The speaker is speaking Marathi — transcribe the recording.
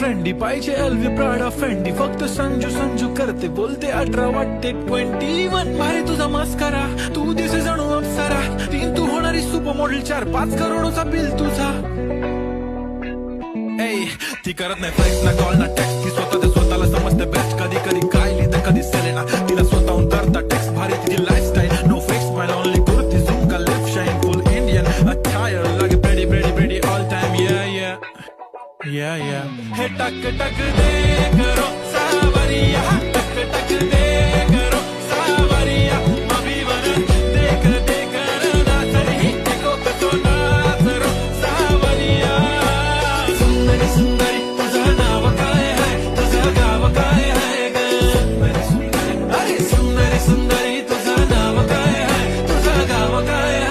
ट्रेंडी पाहिजे एलवी प्राडा फेंडी फक्त संजू संजू करते बोलते 18 वाटते 21 भारी तुझा मस्करा तू दिसे जणू अप्सरा 3 तू होणारी सुपर मॉडेल 4-5 करोडचा बिल तुझा ती करत नाही फ्लेक्स ना कॉल ना टेक्स्ट ती स्वतःला समजते बेस्ट कधी कधी कायली तर कधी सेलेना तिला स्वतःहून करता टेक्स्ट भारी तिची lifestyle no fake smile only kurti jhumka lip shine full Indian attire लागे प्रेडी ऑल टाइम या हे टक टक दे करो सावरिया